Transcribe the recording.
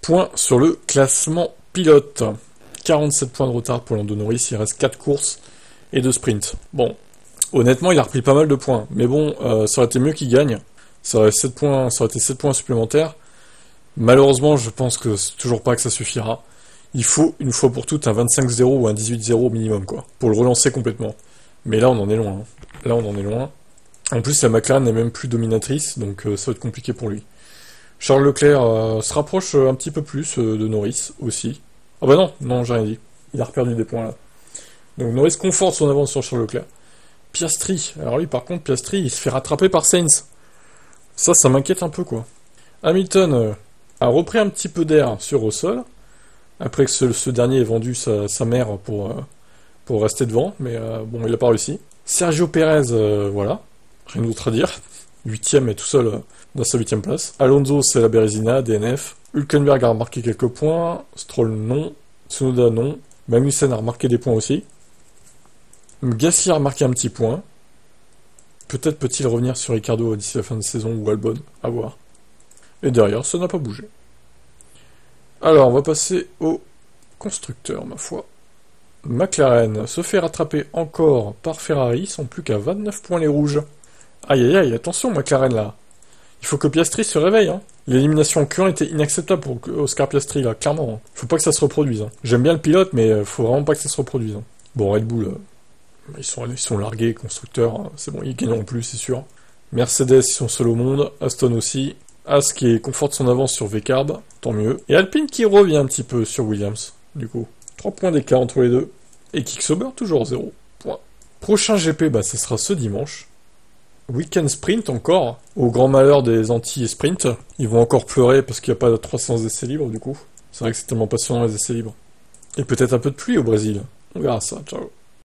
Point sur le classement pilote. 47 points de retard pour Lando Norris, il reste 4 courses et 2 sprints. Bon, honnêtement, il a repris pas mal de points, mais bon, ça aurait été mieux qu'il gagne. Ça aurait été 7 points supplémentaires. Malheureusement, je pense que c'est toujours pas que ça suffira. Il faut, une fois pour toutes, un 25-0 ou un 18-0 au minimum, quoi, pour le relancer complètement. Mais là, on en est loin. Hein. Là, on en est loin. En plus, la McLaren n'est même plus dominatrice, donc ça va être compliqué pour lui. Charles Leclerc se rapproche un petit peu plus de Norris, aussi. Ah bah non, j'ai rien dit. Il a reperdu des points, là. Donc Norris conforte son avance sur Charles Leclerc. Piastri, alors lui, par contre, Piastri, il se fait rattraper par Sainz. Ça m'inquiète un peu, quoi. Hamilton a repris un petit peu d'air sur Russell, après que ce dernier ait vendu sa mère pour rester devant, mais bon, il n'a pas réussi. Sergio Perez, voilà, rien d'autre à dire. 8ème et tout seul dans sa 8ème place. Alonso, c'est la Bérésina, DNF. Hülkenberg a remarqué quelques points. Stroll, non. Tsunoda, non. Magnussen a remarqué des points aussi. Gasly a remarqué un petit point. Peut-être peut-il revenir sur Ricardo d'ici la fin de saison ou Albon, à voir. Et derrière, ça n'a pas bougé. Alors, on va passer au constructeur, ma foi. McLaren se fait rattraper encore par Ferrari, ils sont plus qu'à 29 points les rouges. Aïe aïe aïe, attention McLaren là. Il faut que Piastri se réveille. Hein. L'élimination en Q1 était inacceptable pour Oscar Piastri là, clairement. Hein. Faut pas que ça se reproduise. Hein. J'aime bien le pilote, mais faut vraiment pas que ça se reproduise. Hein. Bon, Red Bull, ils sont largués, constructeurs, hein. C'est bon, ils gagneront plus, c'est sûr. Mercedes, ils sont seuls au monde. Aston aussi. As qui conforte son avance sur Vcarb, tant mieux. Et Alpine qui revient un petit peu sur Williams, du coup. 3 points d'écart entre les deux. Et Kick-Sauber, toujours 0 points. Prochain GP, bah, ce sera ce dimanche. Weekend sprint encore, au grand malheur des anti-sprint. Ils vont encore pleurer parce qu'il n'y a pas de 300 essais libres, du coup. C'est vrai que c'est tellement passionnant les essais libres. Et peut-être un peu de pluie au Brésil. On verra ça, ciao.